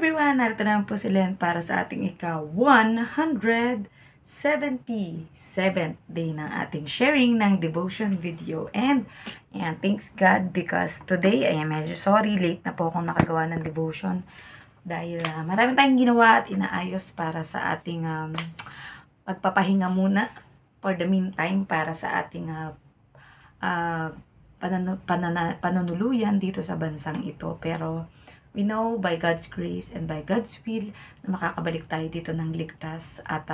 Everyone, narito naman po si Len para sa ating ika-177th day ng ating sharing ng devotion video. And thanks God because today, medyo sorry, late na po akong nakagawa ng devotion. Dahil marami tayong ginawa at inaayos para sa ating pagpapahinga muna for the meantime para sa ating panunuluyan dito sa bansang ito. Pero we know by God's grace and by God's will na makakabalik tayo dito ng ligtas at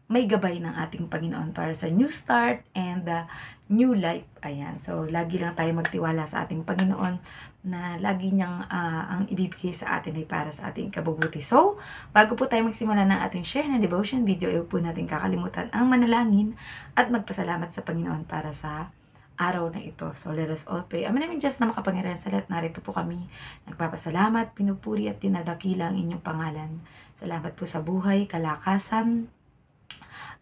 may gabay ng ating Panginoon para sa new start and new life. Ayan. So, lagi lang tayo magtiwala sa ating Panginoon na lagi niyang ang ibibigay sa atin ay para sa ating kabubuti. So, bago po tayo magsimula ng ating share na devotion video, ay po natin kakalimutan ang manalangin at magpasalamat sa Panginoon para sa araw na ito. So, let us all pray. Ama namin Diyos na makapangyarihan sa lahat, narito po kami. Nagpapasalamat, pinupuri at tinadakila ang inyong pangalan. Salamat po sa buhay, kalakasan,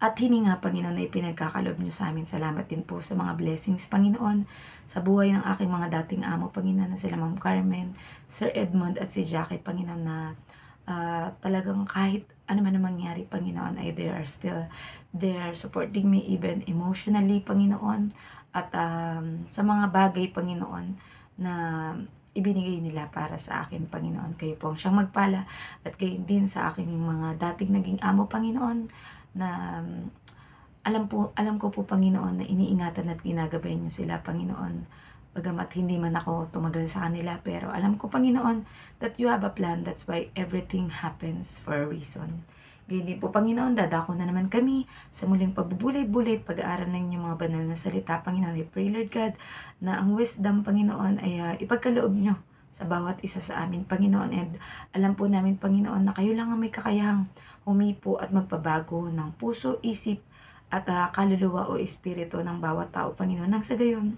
at hininga, Panginoon, na ipinagkakalob niyo sa amin. Salamat din po sa mga blessings, Panginoon, sa buhay ng aking mga dating amo, Panginoon, na sila Ma'am Carmen, Sir Edmond, at si Jackie, Panginoon, na talagang kahit ano man ang mangyari, Panginoon, ay they are still there supporting me even emotionally, Panginoon, at sa mga bagay, Panginoon, na ibinigay nila para sa akin, Panginoon. Kayo po ang siyang magpala at gayon din sa aking mga dating naging amo, Panginoon, na alam ko po, Panginoon, na iniingatan at ginagabayan niyo sila, Panginoon. Bagamat hindi man ako tumagal sa kanila, pero alam ko, Panginoon, that you have a plan. That's why everything happens for a reason. Ganyan din po, Panginoon, dadako na naman kami sa muling pagbubulay-bulay at pag-aaral ng inyong mga banal na salita, Panginoon. We pray, Lord God, na ang wisdom, Panginoon, ay ipagkaloob nyo sa bawat isa sa amin, Panginoon. And alam po namin, Panginoon, na kayo lang ang may kakayahang humipo at magpabago ng puso, isip, at kaluluwa o espiritu ng bawat tao, Panginoon. Nang sa gayon,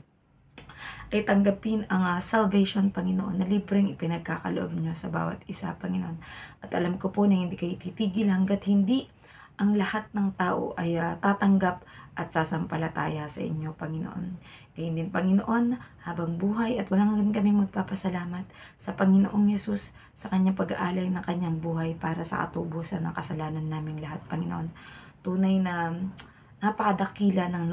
ay tanggapin ang salvation, Panginoon, na libreng ipinagkakaloob nyo sa bawat isa, Panginoon. At alam ko po na hindi kayo titigil hanggat hindi ang lahat ng tao ay tatanggap at sasampalataya sa inyo, Panginoon. Kaya din, Panginoon, habang buhay at walang hanggan kaming magpapasalamat sa Panginoong Yesus sa kanyang pag-aalay ng kanyang buhay para sa katubusan ng kasalanan naming lahat, Panginoon. Tunay na napakadakila ng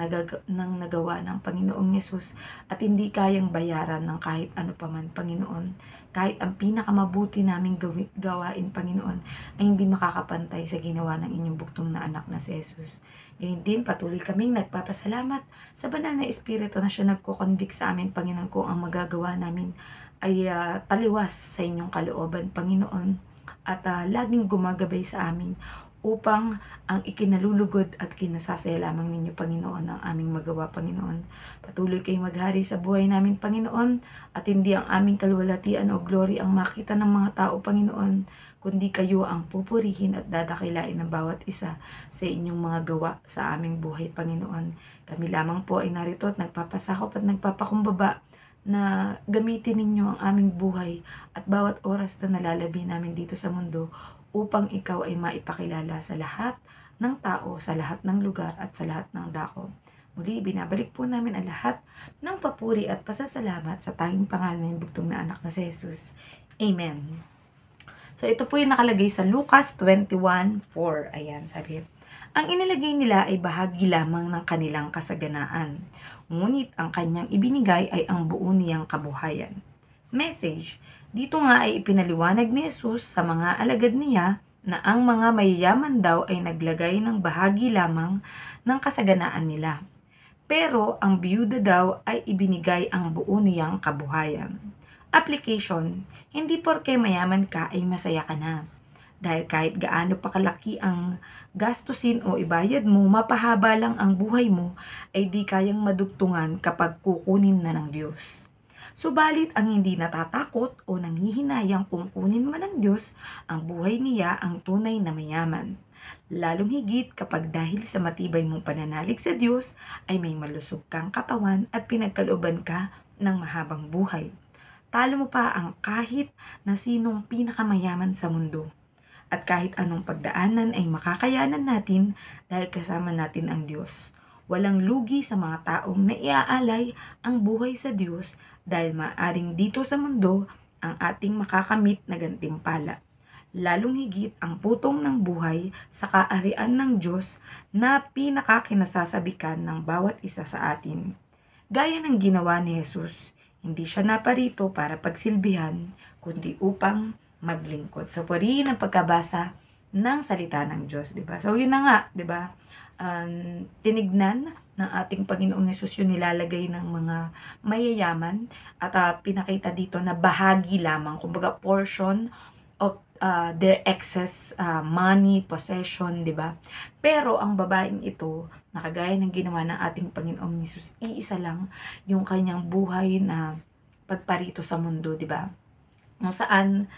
nagawa ng Panginoong Yesus at hindi kayang bayaran ng kahit ano paman, Panginoon. Kahit ang pinakamabuti naming gawain, Panginoon, ay hindi makakapantay sa ginawa ng inyong buktong na anak na si Jesus. Ganyan din, patuloy kaming nagpapasalamat sa banal na Espiritu na siya nagko-convict sa amin, Panginoon, kung ang magagawa namin ay taliwas sa inyong kalooban, Panginoon, at laging gumagabay sa amin upang ang ikinalulugod at kinasasaya lamang ninyo, Panginoon, ang aming magawa, Panginoon. Patuloy kayong maghari sa buhay namin, Panginoon, at hindi ang aming kalwalatian o glory ang makita ng mga tao, Panginoon, kundi kayo ang pupurihin at dadakilain ng bawat isa sa inyong mga gawa sa aming buhay, Panginoon. Kami lamang po ay narito at nagpapasakop at nagpapakumbaba na gamitin ninyo ang aming buhay at bawat oras na nalalabi namin dito sa mundo upang ikaw ay maipakilala sa lahat ng tao, sa lahat ng lugar at sa lahat ng dako. Muli, binabalik po namin ang lahat ng papuri at pasasalamat sa tanging pangalan ng bugtong na anak na si Jesus. Amen. So, ito po yung nakalagay sa Lucas 21:4. Ayan, sabi. Ang inilagay nila ay bahagi lamang ng kanilang kasaganaan. Ngunit ang kanyang ibinigay ay ang buo niyang kabuhayan. Message. Dito nga ay ipinaliwanag ni Jesus sa mga alagad niya na ang mga mayayaman daw ay naglagay ng bahagi lamang ng kasaganaan nila. Pero ang biyuda daw ay ibinigay ang buo niyang kabuhayan. Application. Hindi porke mayaman ka ay masaya ka na. Dahil kahit gaano pa kalaki ang gastusin o ibayad mo, mapahaba lang ang buhay mo, ay di kayang madugtungan kapag kukunin na ng Diyos. Subalit ang hindi natatakot o nanghihinayang kung kunin man ng Diyos ang buhay niya ang tunay na mayaman. Lalong higit kapag dahil sa matibay mong pananalig sa Diyos ay may malusog kang katawan at pinagkalooban ka ng mahabang buhay. Talo mo pa ang kahit na sinong pinakamayaman sa mundo. At kahit anong pagdaanan ay makakayanan natin dahil kasama natin ang Diyos. Walang lugi sa mga taong naiaalay ang buhay sa Diyos dahil maaring dito sa mundo ang ating makakamit na gantimpala. Lalong higit ang putong ng buhay sa kaarian ng Diyos na pinakakinasasabikan ng bawat isa sa atin. Gaya ng ginawa ni Jesus, hindi siya naparito para pagsilbihan, kundi upang maglingkod. So, purihin ang pagkabasa ng salita ng Diyos, di ba? So, yun na nga, di ba? Tinignan ng ating Panginoong Yesus yung nilalagay ng mga mayayaman at pinakita dito na bahagi lamang, kumbaga portion of their excess money, possession, di ba? Pero ang babaeng ito, nakagaya ng ginawa ng ating Panginoong Yesus, iisa lang yung kanyang buhay na pagparito sa mundo, di ba? Kung saan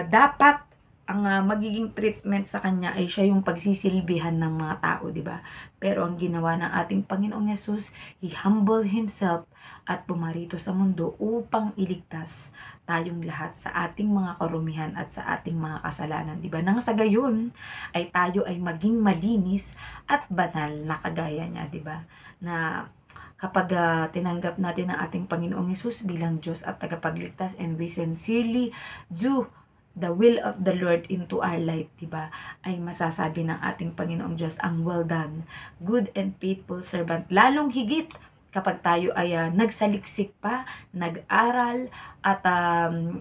dapat ang magiging treatment sa kanya ay siya yung pagsisilbihan ng mga tao, di ba? Pero ang ginawa ng ating Panginoong Yesus, He humbled Himself at pumarito sa mundo upang iligtas tayong lahat sa ating mga karumihan at sa ating mga kasalanan, di ba? Nang sa gayon ay tayo ay maging malinis at banal na kagaya niya, di ba? Na kapag tinanggap natin ang ating Panginoong Yesus bilang Diyos at tagapagligtas and we sincerely do the will of the Lord into our life, diba? Ay masasabi ng ating Panginoong Diyos ang well done, good and faithful servant. Lalong higit kapag tayo ay nagsaliksik pa, nag-aral, at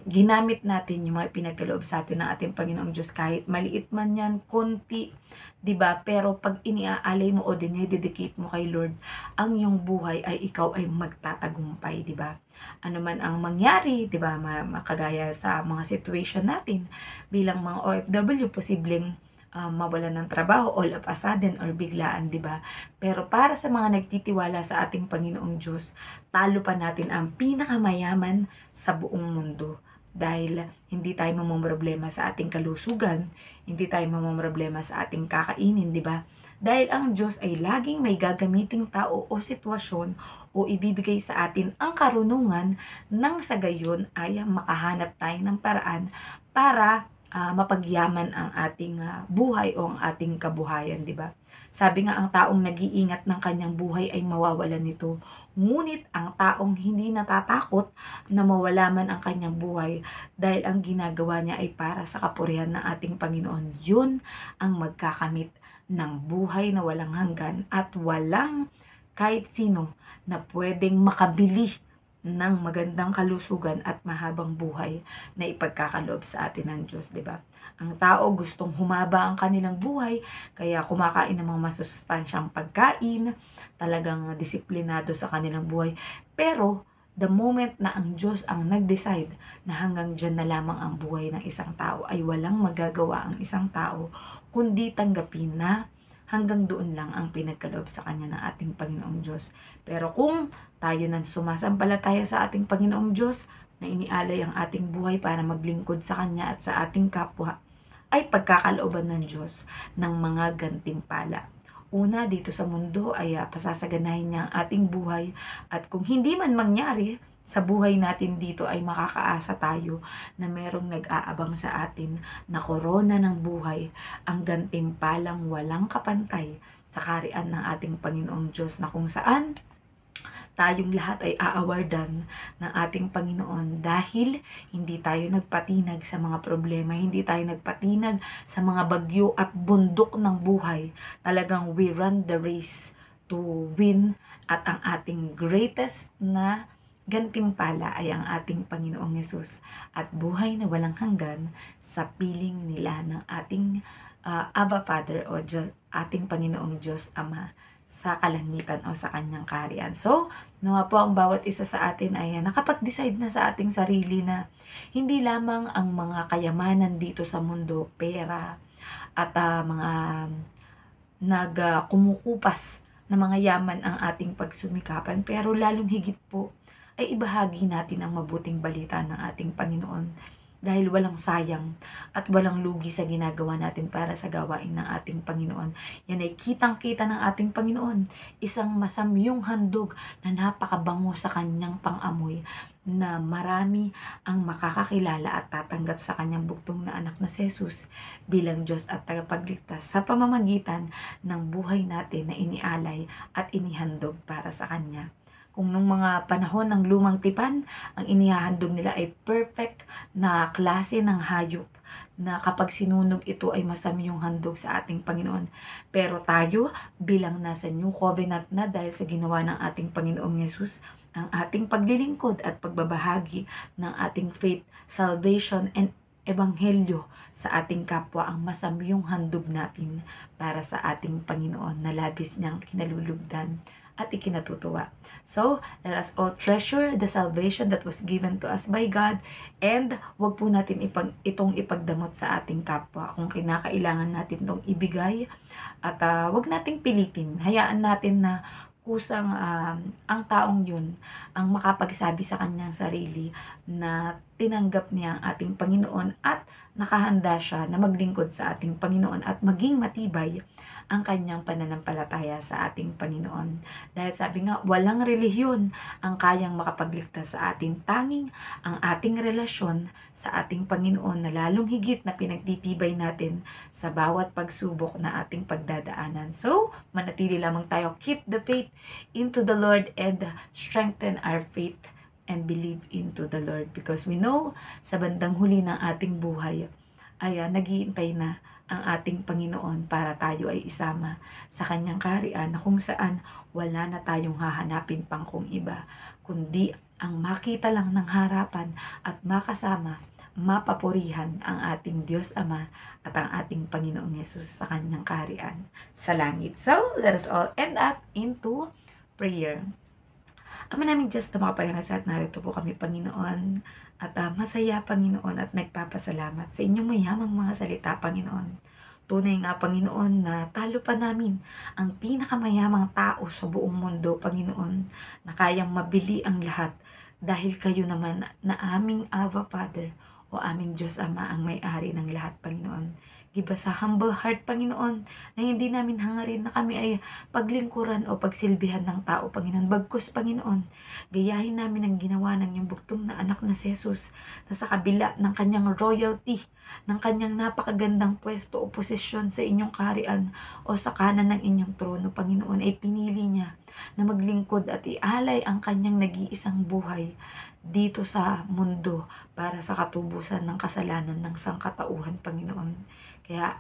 ginamit natin yung mga pinagkaloob sa atin ng ating Panginoong Diyos, kahit maliit man yan, konti, diba? Pero pag iniaalay mo o dinededicate mo kay Lord, ang iyong buhay ay ikaw ay magtatagumpay, diba? Ano man ang mangyari, diba? Makagaya sa mga situation natin bilang mga OFW, posibleng mawalan ng trabaho all of a sudden or biglaan, di ba? Pero para sa mga nagtitiwala sa ating Panginoong Diyos, talo pa natin ang pinakamayaman sa buong mundo. Dahil hindi tayo mamomroblema sa ating kalusugan, hindi tayo mamomroblema sa ating kakainin, di ba? Dahil ang Diyos ay laging may gagamiting tao o sitwasyon o ibibigay sa atin ang karunungan nang sa gayon ay makahanap tayo ng paraan para mapagyaman ang ating buhay o ang ating kabuhayan, di ba? Sabi nga, ang taong nag-iingat ng kanyang buhay ay mawawalan nito. Ngunit ang taong hindi natatakot na mawala man ang kanyang buhay dahil ang ginagawa niya ay para sa kapurihan ng ating Panginoon, yun ang magkakamit ng buhay na walang hanggan at walang kahit sino na pwedeng makabili ng magandang kalusugan at mahabang buhay na ipagkakaloob sa atin ng Diyos, di ba? Ang tao gustong humaba ang kanilang buhay, kaya kumakain ng mga masusustansyang pagkain, talagang disiplinado sa kanilang buhay. Pero, the moment na ang Diyos ang nag-decide na hanggang dyan na lamang ang buhay ng isang tao, ay walang magagawa ang isang tao, kundi tanggapin na hanggang doon lang ang pinagkaloob sa kanya ng ating Panginoong Diyos. Pero kung tayo nang sumasampalataya sa ating Panginoong Diyos, na inialay ang ating buhay para maglingkod sa Kanya at sa ating kapwa, ay pagkakalooban ng Diyos ng mga gantimpala. Una, dito sa mundo ay pasasaganahin niya ang ating buhay, at kung hindi man mangyari sa buhay natin dito ay makakaasa tayo na merong nag-aabang sa atin na korona ng buhay, ang gantimpalang walang kapantay sa kaharian ng ating Panginoong Diyos, na kung saan tayong lahat ay aawardan ng ating Panginoon dahil hindi tayo nagpatinag sa mga problema, hindi tayo nagpatinag sa mga bagyo at bundok ng buhay. Talagang we run the race to win, at ang ating greatest na gantimpala ay ang ating Panginoong Yesus at buhay na walang hanggan sa piling nila ng ating Abba Father o Diyos, ating Panginoong Diyos Ama sa kalangitan o sa kanyang kaharian. So, nawa po ang bawat isa sa atin ay nakapag-decide na sa ating sarili na hindi lamang ang mga kayamanan dito sa mundo, pera, at mga kumukupas na mga yaman ang ating pagsumikapan, pero lalong higit po ay ibahagi natin ang mabuting balita ng ating Panginoon, dahil walang sayang at walang lugi sa ginagawa natin para sa gawain ng ating Panginoon. Yan ay kitang-kita ng ating Panginoon, isang masamyong handog na napakabango sa kanyang pang-amoy, na marami ang makakakilala at tatanggap sa kanyang bugtong na anak na si Jesus bilang Diyos at tagapagligtas sa pamamagitan ng buhay natin na inialay at inihandog para sa Kanya. Kung nung mga panahon ng lumang tipan, ang inihahandog nila ay perfect na klase ng hayop na kapag sinunog ito ay masam yung handog sa ating Panginoon. Pero tayo bilang nasa New Covenant na dahil sa ginawa ng ating Panginoong Yesus, ang ating paglilingkod at pagbabahagi ng ating faith, salvation, and ebanghelyo sa ating kapwa ang masamyong handog natin para sa ating Panginoon na labis niyang kinalulugdan at ikinatutuwa. So, let us all treasure the salvation that was given to us by God, and wag po natin itong ipagdamot sa ating kapwa. Kung kinakailangan natin itong ibigay, at wag nating pilitin. Hayaan natin na kusang ang taong yun ang makapagsabi sa kanyang sarili na tinanggap niya ang ating Panginoon at nakahanda siya na maglingkod sa ating Panginoon at maging matibay ang kanyang pananampalataya sa ating Panginoon. Dahil sabi nga, walang relihiyon ang kayang makapagligtas sa atin, tanging ang ating relasyon sa ating Panginoon na lalong higit na pinagtitibay natin sa bawat pagsubok na ating pagdadaanan. So, manatili lamang tayo, keep the faith into the Lord and strengthen our faith and believe into the Lord, because we know sa bandang huli ng ating buhay ay naghihintay na ang ating Panginoon para tayo ay isama sa kanyang kaharian na kung saan wala na tayong hahanapin pang kung iba, kundi ang makita lang ng harapan at makasama, mapapurihan ang ating Diyos Ama at ang ating Panginoong Yesus sa kanyang kaharian sa langit. So, let us all end up into prayer. Ama naming Diyos na makapangyarihan at narito po kami, Panginoon, at masaya, Panginoon, at nagpapasalamat sa inyong mayamang mga salita, Panginoon. Tunay nga, Panginoon, na talo pa namin ang pinakamayamang tao sa buong mundo, Panginoon, na kayang mabili ang lahat dahil kayo naman na aming Ava Father o aming Diyos Ama ang may-ari ng lahat, Panginoon. Give us a humble heart, Panginoon, na hindi namin hangarin na kami ay paglingkuran o pagsilbihan ng tao, Panginoon. Bagkus, Panginoon, gayahin namin ang ginawa ng iyong bugtong na anak na si Jesus, na sa kabila ng kanyang royalty, ng kanyang napakagandang pwesto o posisyon sa inyong kaharian o sa kanan ng inyong trono, Panginoon, ay pinili niya na maglingkod at ialay ang kanyang nag-iisang buhay dito sa mundo para sa katubusan ng kasalanan ng sangkatauhan, Panginoon. Kaya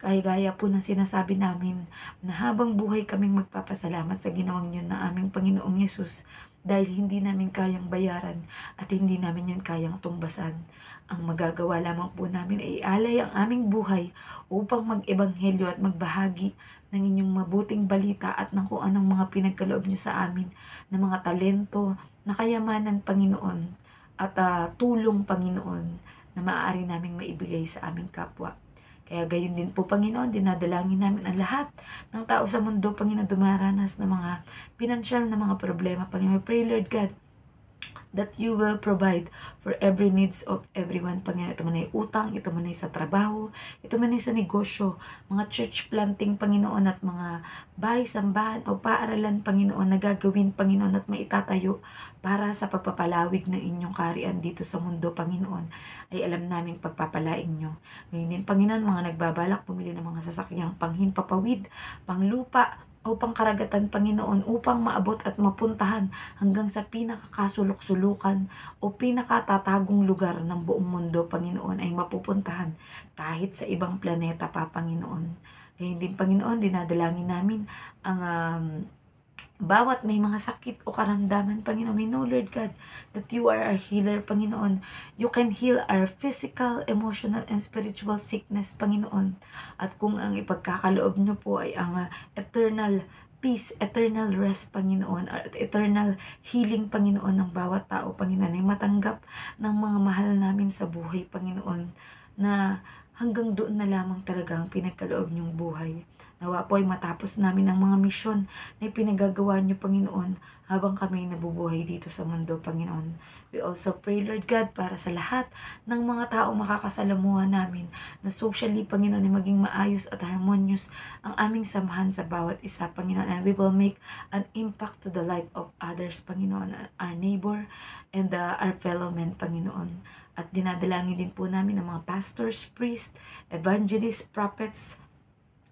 gaya po ng sinasabi namin na habang buhay kaming magpapasalamat sa ginawang yun na aming Panginoong Yesus, dahil hindi namin kayang bayaran at hindi namin yan kayang tumbasan. Ang magagawa lamang po namin ay ialay ang aming buhay upang mag-ebanghelyo at magbahagi ng inyong mabuting balita at ng kung anong mga pinagkaloob nyo sa amin na mga talento, na kayamanan, Panginoon, at tulong, Panginoon, na maaari naming maibigay sa aming kapwa. Kaya gayon din po, Panginoon, dinadalangin namin ang lahat ng tao sa mundo, Panginoon, dumaranas ng mga pinansyal na mga problema. Panginoon, we pray, Lord God, that you will provide for every needs of everyone, Panginoon. Ito man ay utang, ito man ay sa trabaho, ito man ay sa negosyo, mga church planting, Panginoon, at mga bahay, sambahan o paaralan, Panginoon, na gagawin, Panginoon, at maitatayo para sa pagpapalawig ng inyong kaharian dito sa mundo, Panginoon, ay alam naming pagpapalaing nyo. Ngayon din, Panginoon, mga nagbabalak bumili ng mga sasakyang panghimpapawid, panglupa, o pangkaragatan, Panginoon, upang maabot at mapuntahan hanggang sa pinakakasulok-sulukan o pinakatatagong lugar ng buong mundo, Panginoon, ay mapupuntahan kahit sa ibang planeta pa, Panginoon. Kaya din, Panginoon, dinadalangin namin ang bawat may mga sakit o karamdaman, Panginoon. We know, Lord God, that you are our healer, Panginoon. You can heal our physical, emotional, and spiritual sickness, Panginoon. At kung ang ipagkakaloob nyo po ay ang eternal peace, eternal rest, Panginoon, at eternal healing, Panginoon, ng bawat tao, Panginoon, ay matanggap ng mga mahal namin sa buhay, Panginoon, na hanggang doon na lamang talaga ang pinagkaloob nyong buhay. Nawa po ay matapos namin ang mga misyon na ipinagagawa niyo, Panginoon, habang kami nabubuhay dito sa mundo, Panginoon. We also pray, Lord God, para sa lahat ng mga tao makakasalamuha namin na socially, Panginoon, ay maging maayos at harmonious ang aming samahan sa bawat isa, Panginoon. And we will make an impact to the life of others, Panginoon, our neighbor and our fellow men, Panginoon. At dinadalangin din po namin ang mga pastors, priests, evangelists, prophets,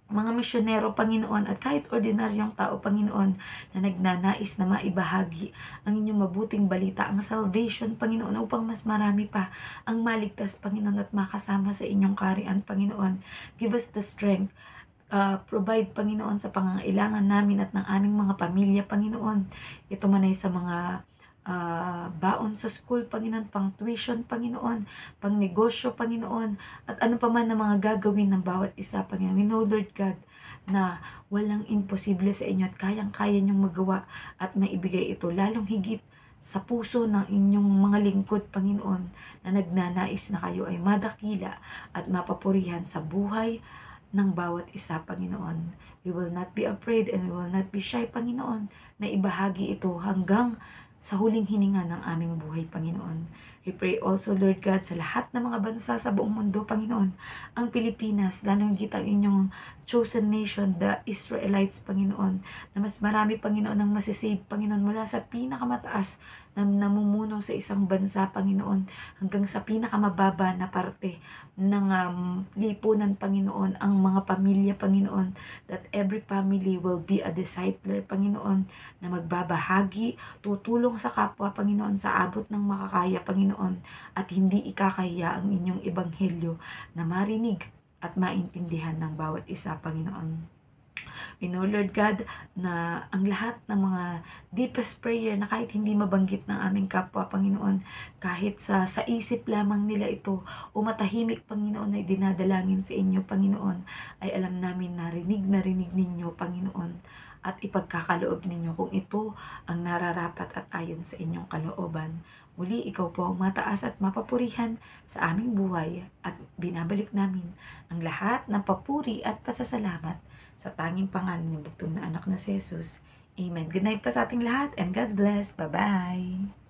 mga misyonero, Panginoon, at kahit ordinaryong tao, Panginoon, na nagnanais na maibahagi ang inyong mabuting balita, ang salvation, Panginoon, upang mas marami pa ang maligtas, Panginoon, at makasama sa inyong kaharian, Panginoon. Give us the strength. Provide, Panginoon, sa pangangailangan namin at ng aming mga pamilya, Panginoon. Ito man ay sa mga baon sa school, Panginoon, pang tuition, Panginoon, pang negosyo, Panginoon, at ano pa man na mga gagawin ng bawat isa, Panginoon. We know, Lord God, na walang imposible sa inyo at kayang-kaya niyong magawa at maibigay ito, lalong higit sa puso ng inyong mga lingkod, Panginoon, na nagnanais na kayo ay madakila at mapapurihan sa buhay ng bawat isa, Panginoon. We will not be afraid and we will not be shy, Panginoon, na ibahagi ito hanggang sa huling hininga ng aming buhay, Panginoon. We pray also, Lord God, sa lahat ng mga bansa sa buong mundo, Panginoon, ang Pilipinas, lalong higit ang inyong chosen nation, the Israelites, Panginoon, na mas marami, Panginoon, ang masisave, Panginoon, mula sa pinakamataas na namumuno sa isang bansa, Panginoon, hanggang sa pinakamababa na parte ng lipunan, Panginoon, ang mga pamilya, Panginoon, that every family will be a discipler, Panginoon, na magbabahagi, tutulong sa kapwa, Panginoon, sa abot ng makakaya, Panginoon, at hindi ikakahiya ang inyong ebanghelyo na marinig at maintindihan ng bawat isa, Panginoon. We know, Lord God, na ang lahat ng mga deepest prayer na kahit hindi mabanggit ng aming kapwa, Panginoon, kahit sa isip lamang nila ito, o matahimik, Panginoon, ay dinadalangin sa inyo, Panginoon, ay alam namin na rinig ninyo, Panginoon, at ipagkakaloob ninyo kung ito ang nararapat at ayon sa inyong kalooban. Muli, ikaw po ang mataas at mapapurihan sa aming buhay at binabalik namin ang lahat ng papuri at pasasalamat sa tanging pangalan ng bugtong na anak na si Jesus. Amen. Good night pa sa ating lahat and God bless. Bye-bye.